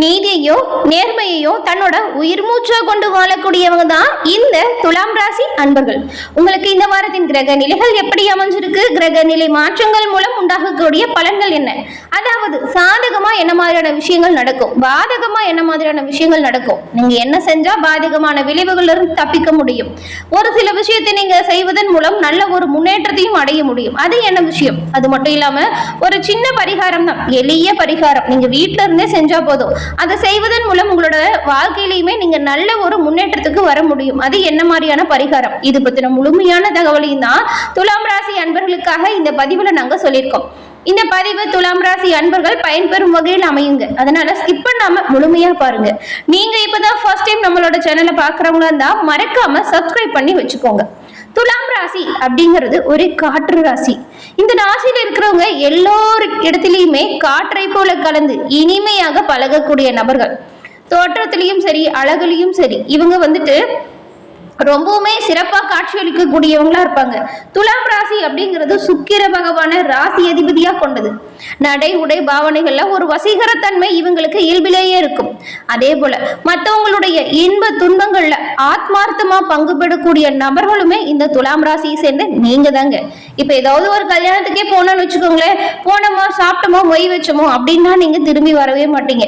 நீதியையோ நேர்மையையோ தன்னோட உயிர் மூச்சா கொண்டு வாழக்கூடியவங்க தான் இந்த துலாம் ராசி அன்பர்கள். உங்களுக்கு இந்த வாரத்தின் கிரக நிலைகள் எப்படி அமைஞ்சிருக்கு, கிரக நிலை மாற்றங்கள் மூலம் உண்டாகக்கூடிய பலன்கள் என்ன, அதாவது சாதகமா என்ன மாதிரியான விஷயங்கள் நடக்கும், பாதகமா என்ன மாதிரியான விஷயங்கள் நடக்கும், நீங்க என்ன செஞ்சா பாதகமான விளைவுகள் இருந்து தப்பிக்க முடியும், ஒரு சில விஷயத்தை நீங்க செய்வதன் மூலம் நல்ல ஒரு முன்னேற்றத்தையும் அடைய முடியும், அது என்ன விஷயம். அது மட்டும் இல்லாம ஒரு சின்ன பரிகாரம் தான், எளிய பரிகாரம், நீங்க வீட்டுல இருந்தே செஞ்சா போதும், அதை செய்வதன் மூலம் உங்களோட வாழ்க்கையிலுமே நீங்க நல்ல ஒரு முன்னேற்றத்துக்கு வர முடியும். அது என்ன மாதிரியான பரிகாரம், இது பத்தின முழுமையான தகவலையும் தான் துலாம் ராசி அன்பர்களுக்காக இந்த பதிவுல நாங்க சொல்லியிருக்கோம். இந்த பதிவு துலாம் ராசி அன்பர்கள் பயன்பெறும் வகையில் அமையுங்க, அதனால ஸ்கிப் பண்ணாம முழுமையா பாருங்க. நீங்க இப்பதான் ஃபர்ஸ்ட் டைம் நம்மளோட சேனலை பாக்குறவங்களா இருந்தா மறக்காம சப்ஸ்கிரைப் பண்ணி வச்சுக்கோங்க. துலாம் ராசி அப்படிங்கிறது ஒரு காற்று ராசி. இந்த ராசியில இருக்கிறவங்க எல்லோரு இடத்திலையுமே காற்றை போல கலந்து இனிமையாக பழகக்கூடிய நபர்கள். தோற்றத்திலையும் சரி, அழகுலையும் சரி, இவங்க வந்துட்டு ரொம்பவுமே சிறப்பா காட்சியளிக்கக்கூடியவங்களா இருப்பாங்க. துலாம் ராசி அப்படிங்கிறது சுக்கிர பகவான ராசி அதிபதியா கொண்டது. நடை உடை பாவனைகள்ல ஒரு வசீகரத்தன்மை இவங்களுக்கு இயல்பிலேயே இருக்கும். அதே போல மற்றவங்களுடைய இன்ப துன்பங்கள்ல ஆத்மார்த்தமா பங்குபெறக்கூடிய நபர்களுமே இந்த துலாம் ராசியை சேர்ந்து நீங்க தாங்க. இப்ப ஏதாவது ஒரு கல்யாணத்துக்கே போனோம்னு வச்சுக்கோங்களேன், போனோமா சாப்பிட்டோமோ மொய் வச்சோமோ அப்படின்னா நீங்க திரும்பி வரவே மாட்டீங்க.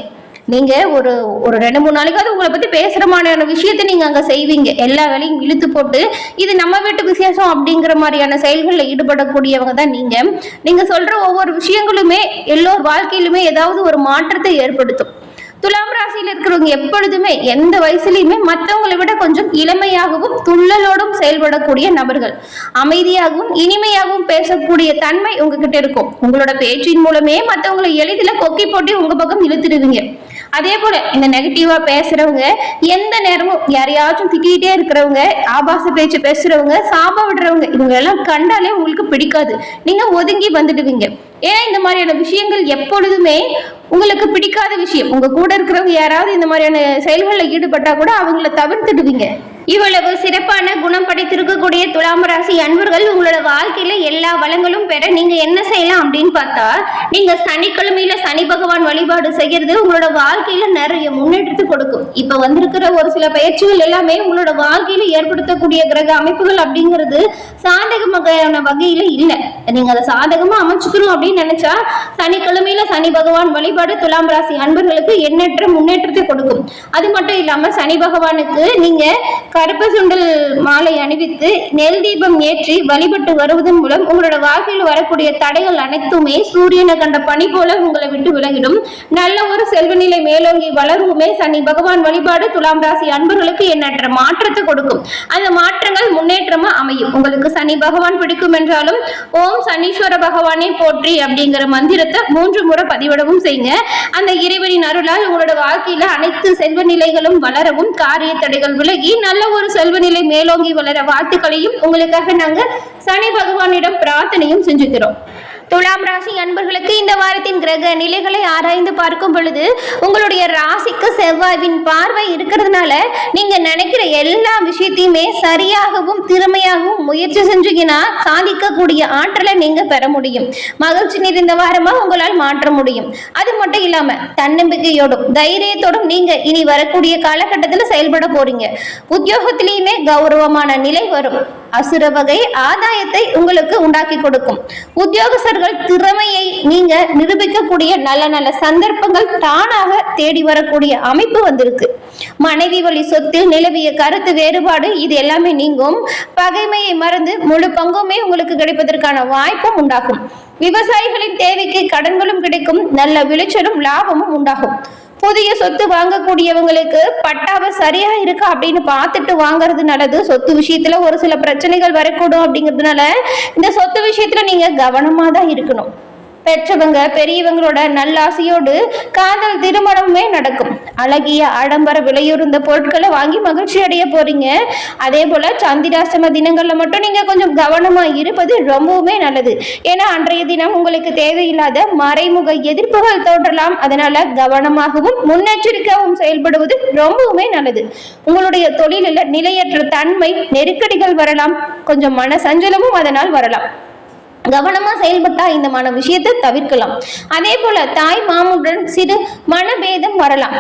நீங்க ஒரு 2-3 நாளைக்காவது உங்களை பத்தி பேசுற மாதிரியான விஷயத்தை நீங்க அங்க செய்வீங்க. எல்லா வேலையும் இழுத்து போட்டு இது நம்ம வீட்டு விசேஷம் அப்படிங்கிற மாதிரியான செயல்களில் ஈடுபடக்கூடியவங்க தான் நீங்க. நீங்க சொல்ற ஒவ்வொரு விஷயங்களுமே எல்லோர் வாழ்க்கையிலுமே ஏதாவது ஒரு மாற்றத்தை ஏற்படுத்தும். துலாம் ராசியில் இருக்கிறவங்க எப்பொழுதுமே எந்த வயசுலையுமே மற்றவங்களை விட கொஞ்சம் இளமையாகவும் துள்ளலோடும் செயல்படக்கூடிய நபர்கள். அமைதியாகவும் இனிமையாகவும் பேசக்கூடிய தன்மை உங்ககிட்ட இருக்கும். உங்களோட பேச்சின் மூலமே மற்றவங்களை எளிதில் கொக்கி போட்டு உங்க பக்கம் இழுத்துடுவீங்க. அதே போல இந்த நெகட்டிவா பேசுறவங்க, எந்த நேரமும் யாரையாச்சும் திட்டிகிட்டே இருக்கிறவங்க, ஆபாச பேச்சு பேசுறவங்க, சாபம் விடுறவங்க, இவங்க எல்லாம் கண்டாலே உங்களுக்கு பிடிக்காது. நீங்க ஒதுங்கி வந்துடுவீங்க. ஏன்னா இந்த மாதிரியான விஷயங்கள் எப்பொழுதுமே உங்களுக்கு பிடிக்காத விஷயம். உங்க கூட இருக்கிறவங்க யாராவது இந்த மாதிரியான செயல்களில் ஈடுபட்டா கூட அவங்கள தவிர்த்துடுவீங்க. இவ்வளவு சிறப்பான குணம் படைத்திருக்கக்கூடிய துலாம் ராசி அன்பர்கள் உங்களோட வாழ்க்கையில எல்லா வளங்களும் பெற நீங்க என்ன செய்யலாம் அப்படின்னு பார்த்தா, நீங்க சனிக்கிழமையில சனி பகவான் வழிபாடு செய்யறது உங்களோட வாழ்க்கையில நிறைய முன்னேற்றத்தை கொடுக்கும். இப்ப வந்திருக்கிற ஒரு சில பயிற்சிகள் எல்லாமே உங்களோட வாழ்க்கையில ஏற்படுத்தக்கூடிய கிரக அமைப்புகள் அப்படிங்கிறது சாதகமான வகையில இல்லை. நீங்க அதை சாதகமா அமைச்சுக்கணும் அப்படின்னு நினைச்சா சனிக்கிழமையில சனி பகவான் வழிபாடு துலாம் ராசி அன்பர்களுக்கு எண்ணற்ற முன்னேற்றத்தை கொடுக்கும். அது மட்டும் இல்லாம சனி பகவானுக்கு நீங்க கருப்பு சுண்டல் மாலை அணிவித்து நெல் தீபம் ஏற்றி வழிபட்டு வருவதன் மூலம் உங்களோட வாழ்க்கையில் வரக்கூடிய தடைகள் அனைத்துமே சூரியனை கண்ட பனி போல உங்களை விட்டு விலகிடும். நல்ல ஒரு செல்வ நிலை மேலோங்கி வளருமே சனி பகவான் வழிபாடு துலாம் ராசி அன்பர்களுக்கு எண்ணற்ற மாற்றத்தை கொடுக்கும். அந்த மாற்றங்கள் முன்னேற்றமா அமையும். உங்களுக்கு சனி பகவான் பிடிக்கும் என்றாலும் ஓம் சனீஸ்வர பகவானே போற்றி அப்படிங்கிற மந்திரத்தை 3 முறை பதிவிடவும் செய்யுங்க. அந்த இறைவனின் அருளால் உங்களோட வாழ்க்கையில அனைத்து செல்வ நிலைகளும் வளரவும், காரிய தடைகள் விலகி நல்ல ஒரு செல்வ நிலை மேலோங்கி வளர வாழ்த்துக்களையும் உங்களுக்காக நாங்க சனி பகவானிடம் பிரார்த்தனையும் செஞ்சுக்கிறோம். துலாம் ராசி அன்பர்களுக்கு இந்த வாரத்தின் கிரக நிலைகளை ஆராய்ந்து பார்க்கும் பொழுது உங்களுடைய ராசிக்கு செவ்வாயின் பார்வை இருக்கிறதுனால நீங்க நினைக்கிற எல்லா விஷயத்தையுமே சரியாகவும் திறமையாகவும் முயற்சி செஞ்சீங்கன்னா சாதிக்கக்கூடிய ஆற்றலை நீங்க பெற முடியும். மகிழ்ச்சி நிறைந்த வாரமா உங்களால் மாற்ற முடியும். அது மட்டும் இல்லாம தன்னம்பிக்கையோடும் தைரியத்தோடும் நீங்க இனி வரக்கூடிய காலகட்டத்தில் செயல்பட போறீங்க. உத்தியோகத்திலேயுமே கௌரவமான நிலை வரும். அசுர வகை ஆதாயத்தை உங்களுக்கு உண்டாக்கி கொடுக்கும். உத்தியோகஸ்தர்கள் திறமையை நீங்க நிரூபிக்கக்கூடிய நல்ல நல்ல சந்தர்ப்பங்கள் தானாக தேடி வரக்கூடிய அமைப்பு வந்திருக்கு. மனைவி வழி சொத்தில் நிலவிய கருத்து வேறுபாடு இது எல்லாமே நீங்கும். பகைமையை மறந்து முழு பங்குமே உங்களுக்கு கிடைப்பதற்கான வாய்ப்பும் உண்டாகும். விவசாயிகளின் தேவைக்கு கடன்களும் கிடைக்கும். நல்ல விளைச்சலும் லாபமும் உண்டாகும். புதிய சொத்து வாங்கக்கூடியவங்களுக்கு பட்டாவை சரியா இருக்கா அப்படின்னு பார்த்துட்டு வாங்குறது நல்லது. சொத்து விஷயத்துல ஒரு சில பிரச்சனைகள் வரக்கூடும் அப்படிங்கிறதுனால இந்த சொத்து விஷயத்துல நீங்க கவனமா தான் இருக்கணும். பெற்றவங்க பெரியவங்களோட நல்லாசையோடு காதல் திருமணமே நடக்கும். அழகிய ஆடம்பர விலையுறந்த பொருட்களை வாங்கி மகிழ்ச்சி அடைய போறீங்க. அதே போல சந்திராஷ்டம தினங்கள்ல மட்டும் நீங்க கொஞ்சம் கவனமா இருப்பது ரொம்பவுமே நல்லது. ஏன்னா அன்றைய தினம் உங்களுக்கு தேவையில்லாத மறைமுக எதிர்ப்புகள் தோன்றலாம். அதனால கவனமாகவும் முன்னெச்சரிக்கையாகவும் செயல்படுவது ரொம்பவுமே நல்லது. உங்களுடைய தொழிலில் நிலையற்ற தன்மை நெருக்கடிகள் வரலாம். கொஞ்சம் மன சஞ்சலமும் அதனால் வரலாம். கவனமா செயல்பட்டா இந்த விஷயத்தை தவிர்க்கலாம். அதே போல தாய் மாமனுடன் சிறு மனபேதம் வரலாம்.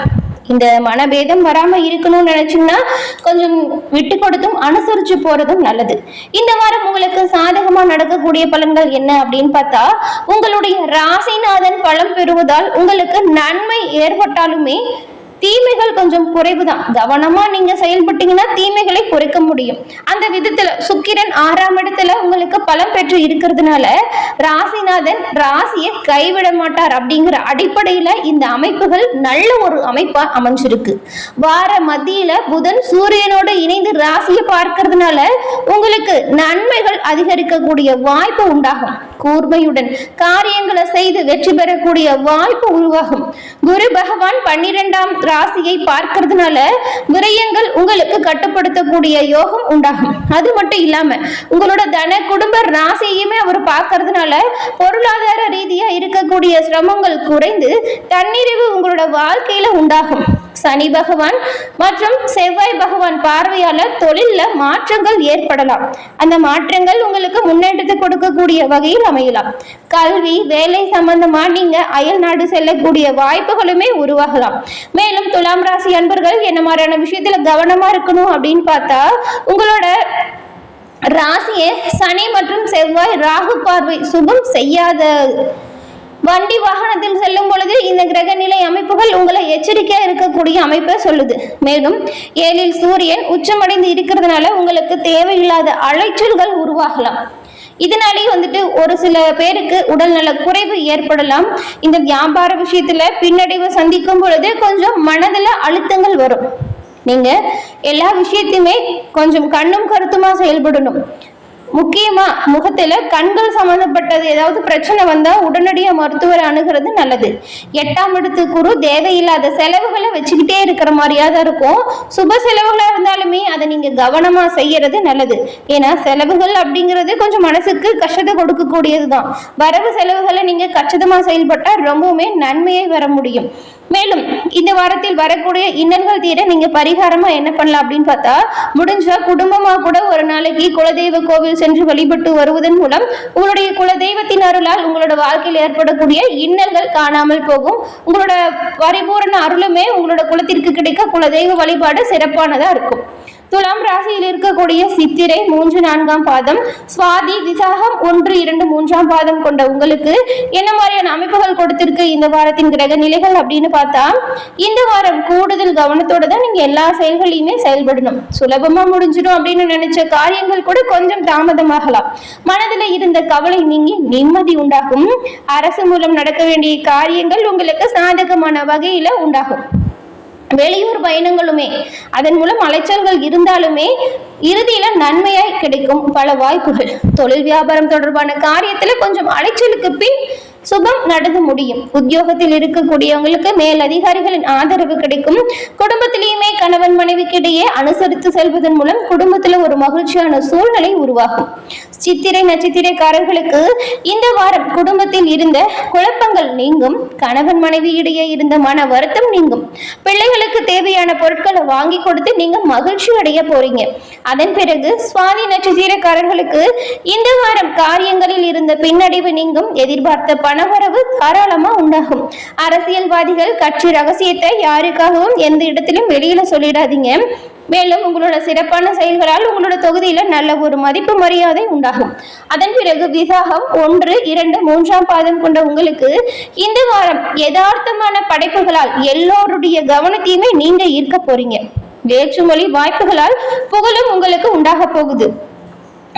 இந்த மனபேதம் வராம இருக்கணும்னு நினைச்சீங்கன்னா கொஞ்சம் விட்டு கொடுத்தும் அனுசரிச்சு போறதும் நல்லது. இந்த வாரம் உங்களுக்கு சாதகமா நடக்கக்கூடிய பலன்கள் என்ன அப்படின்னு பார்த்தா, உங்களுடைய ராசிநாதன் பலம் பெறுவதால் உங்களுக்கு நன்மை ஏற்பட்டாலுமே தீமைகள் கொஞ்சம் குறைவுதான். கவனமா நீங்க செயல்பட்டீங்கன்னா தீமைகளை குறைக்க முடியும். அந்த விதத்துல சுக்கிரன் 6ஆம் இடத்துல உங்களுக்கு பலம் பெற்று இருக்கிறதுனால ராசிநாதன் ராசியை கைவிட மாட்டார் அப்படிங்கிற அடிப்படையில இந்த அமைப்புகள் நல்ல ஒரு அமைப்பா அமைஞ்சிருக்கு. வார மத்தியில புதன் சூரியனோடு இணைந்து ராசியை பார்க்கறதுனால உங்களுக்கு நன்மைகள் அதிகரிக்கக்கூடிய வாய்ப்பு உண்டாகும். கூர்மையுடன் காரியங்களை செய்து வெற்றி பெறக்கூடிய வாய்ப்பு உருவாகும். குரு பகவான் 12ஆம் ராசியை பார்க்கிறதுனால விரயங்கள் உங்களுக்கு கட்டுப்படுத்தக்கூடிய யோகம் உண்டாகும். அது மட்டும் இல்லாம உங்களோட தன குடும்ப ராசியுமே அவர் பார்க்கறதுனால பொருளாதார ரீதியா இருக்கக்கூடிய சிரமங்கள் குறைந்து தன்னிறைவு உங்களோட வாழ்க்கையில உண்டாகும். சனி பகவான் மற்றும் செவ்வாய் பகவான் பார்வையால தொழில்ல மாற்றங்கள் ஏற்படலாம். அந்த மாற்றங்கள் உங்களுக்கு முன்னேற்றத்தை கொடுக்கக்கூடிய வகையில் அமையலாம். கல்வி வேலை சம்பந்தமா நீங்க அயல் நாடு செல்லக்கூடிய வாய்ப்புகளுமே உருவாகலாம். மேலும் துலாம் ராசி அன்பர்கள் என்ன மாதிரியான விஷயத்துல கவனமா இருக்கணும் அப்படின்னு பார்த்தா, உங்களோட ராசியை சனி மற்றும் செவ்வாய் ராகு பார்வை சுபம் செய்யாத வண்டி வாகனத்தில் செல்லும் பொழுது இந்த கிரக நிலை அமைப்புகள் உங்களை எச்சரிக்கையா இருக்கக்கூடிய அமைப்பை சொல்லுது. மேலும் 7இல் சூரியன் உச்சமடைந்து இருக்கிறதுனால உங்களுக்கு தேவையில்லாத அலைச்சல்கள் உருவாகலாம். இதனாலே ஒரு சில பேருக்கு உடல்நல குறைவு ஏற்படலாம். இந்த வியாபார விஷயத்துல பின்னடைவு சந்திக்கும் பொழுது கொஞ்சம் மனதுல அழுத்தங்கள் வரும். நீங்க எல்லா விஷயத்தையுமே கொஞ்சம் கண்ணும் கருத்துமா செயல்படணும். முக்கியமா முகத்துல கண்கள் சம்பந்தப்பட்டது ஏதாவது பிரச்சனை வந்தா உடனடியாக மருத்துவரை அணுகிறது நல்லது. 8ஆம் இடத்து குரு தேவையில்லாத செலவுகளை வச்சுக்கிட்டே இருக்கிற மாதிரியா தான் இருக்கும். சுப செலவுகளா இருந்தாலுமே அதை நீங்க கவனமா செய்யறது நல்லது. ஏன்னா செலவுகள் அப்படிங்கிறது கொஞ்சம் மனசுக்கு கஷ்டத்தை கொடுக்கக்கூடியதுதான். வரவு செலவுகளை நீங்க கச்சிதமா செயல்பட்டா ரொம்பவுமே நன்மையை வர முடியும். மேலும் இந்த வாரத்தில் வரக்கூடிய இன்னல்கள் தீர நீங்க பரிகாரமா என்ன பண்ணலாம் அப்படின்னு பார்த்தா, முடிஞ்சா குடும்பமா கூட ஒரு நாளைக்கு குலதெய்வ கோவில் சென்று வழிபட்டு வருவதன் மூலம் உங்களுடைய குலதெய்வத்தின் அருளால் உங்களோட வாழ்க்கையில் ஏற்படக்கூடிய இன்னல்கள் காணாமல் போகும். உங்களோட பரிபூரண அருளுமே உங்களோட குலத்திற்கு கிடைக்க குலதெய்வ வழிபாடு சிறப்பானதா இருக்கும். துலாம் ராசியில் இருக்கக்கூடிய சித்திரை 3, 4ஆம் பாதம், சுவாதி, விசாகம் 1, 2, 3ஆம் பாதம் கொண்ட உங்களுக்கு என்ன மாதிரியான அமைப்புகள் கொடுத்திருக்கு இந்த வாரத்தின் கிரக நிலைகள் அப்படின்னு பார்த்தா, இந்த வாரம் கூடுதல் கவனத்தோட தான் நீங்க எல்லா செயல்களையுமே செயல்படணும். சுலபமா முடிஞ்சிடும் அப்படின்னு நினைச்ச காரியங்கள் கூட கொஞ்சம் தாமதமாகலாம். மனதில் இருந்த கவலை நீங்கி நிம்மதி உண்டாகும். அரசு மூலம் நடக்க வேண்டிய காரியங்கள் உங்களுக்கு சாதகமான வகையில உண்டாகும். வெளியூர் பயணங்களுமே அதன் மூலம் அலைச்சல்கள் இருந்தாலுமே இறுதியில நன்மையாய் கிடைக்கும் பல வாய்ப்புகள். தொழில் வியாபாரம் தொடர்பான காரியத்துல கொஞ்சம் அலைச்சலுக்கு பின் சுபம் நடந்து முடியும். உத்தியோகத்தில் இருக்கக்கூடியவங்களுக்கு மேல் அதிகாரிகளின் ஆதரவு கிடைக்கும். குடும்பத்திலேயுமே கணவன் மனைவிக்கிடையே அனுசரித்து செல்வதன் மூலம் குடும்பத்துல ஒரு மகிழ்ச்சியான சூழ்நிலை உருவாகும். சித்திரை நட்சத்திரக்காரர்களுக்கு இந்த வாரம் குடும்பத்தில் இருந்த குழப்பங்கள் நீங்கும். கணவன் மனைவி இடையே இருந்த மன வருத்தம் நீங்கும். பிள்ளைகளுக்கு தேவையான பொருட்களை வாங்கி கொடுத்து நீங்க மகிழ்ச்சி அடைய போறீங்க. அதன் பிறகு சுவாதி நட்சத்திரக்காரர்களுக்கு இந்த வாரம் காரியங்களில் இருந்த பின்னடைவு நீங்கும். எதிர்பார்த்த பணவரவு தாராளமா உண்டாகும். அரசியல்வாதிகள் கட்சி ரகசியத்தை யாருக்காகவும் எந்த இடத்திலும் வெளியில சொல்லிடாதீங்க. மேலும் உங்களோட சிறப்பான செயல்களால் உங்களோட தொகுதியில நல்ல ஒரு மதிப்பு மரியாதை உண்டாகும். அதன் பிறகு விசாகம் 1, 2, 3ஆம் பாதம் கொண்ட உங்களுக்கு இந்த வாரம் யதார்த்தமான படைப்புகளால் எல்லோருடைய கவனத்தையுமே நீங்க ஈர்க்க போறீங்க. வேற்றுமொழி வாய்ப்புகளால் புகழும் உங்களுக்கு உண்டாக போகுது.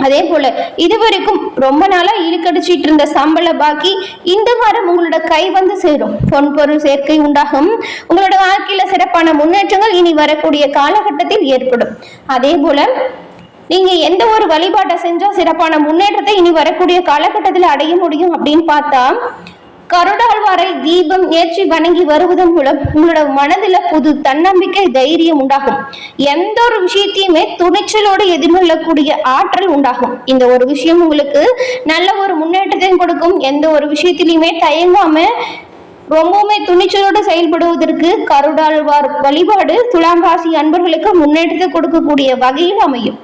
அதே போல இதுவரைக்கும் ரொம்ப நாளா இழுக்கடிச்சிட்டு இருந்த சம்பள பாக்கி இந்த வாரம் உங்களோட கை வந்து சேரும். பொன்பொருள் சேர்க்கை உண்டாகும். உங்களோட வாழ்க்கையில சிறப்பான முன்னேற்றங்கள் இனி வரக்கூடிய காலகட்டத்தில் ஏற்படும். அதே போல நீங்க எந்த ஒரு வழிபாட்டை செஞ்சா சிறப்பான முன்னேற்றத்தை இனி வரக்கூடிய காலகட்டத்தில் அடைய முடியும் அப்படின்னு பார்த்தா, கருடாழ்வாரை தீபம் ஏற்றி வணங்கி வருவதன் மூலம் உங்களோட மனதில் புது தன்னம்பிக்கை தைரியம் உண்டாகும். எந்த ஒரு விஷயத்தையுமே துணிச்சலோடு எதிர்கொள்ளக்கூடிய ஆற்றல் உண்டாகும். இந்த ஒரு விஷயம் உங்களுக்கு நல்ல ஒரு முன்னேற்றத்தையும் கொடுக்கும். எந்த ஒரு விஷயத்திலையுமே தயங்காம ரொம்பவுமே துணிச்சலோடு செயல்படுவதற்கு கருடாழ்வார் வழிபாடு துலாம் ராசி அன்பர்களுக்கு முன்னேற்றத்தை கொடுக்கக்கூடிய வகையில் அமையும்.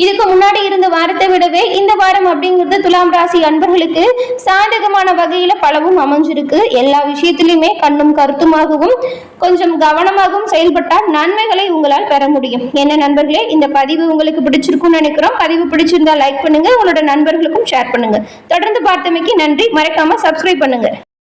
இதுக்கு முன்னாடி இருந்த வாரத்தை விடவே இந்த வாரம் அப்படிங்கிறது துலாம் ராசி அன்பர்களுக்கு சாதகமான வகையில பலவும் அமைஞ்சிருக்கு. எல்லா விஷயத்திலுமே கண்ணும் கருத்துமாகவும் கொஞ்சம் கவனமாகவும் செயல்பட்டால் நன்மைகளை உங்களால் பெற முடியும். என்ன நண்பர்களே, இந்த பதிவு உங்களுக்கு பிடிச்சிருக்கும்னு நினைக்கிறோம். பதிவு பிடிச்சிருந்தா லைக் பண்ணுங்க, உங்களோட நண்பர்களுக்கும் ஷேர் பண்ணுங்க. தொடர்ந்து பார்த்தமைக்கு நன்றி. மறக்காம சப்ஸ்கிரைப் பண்ணுங்க.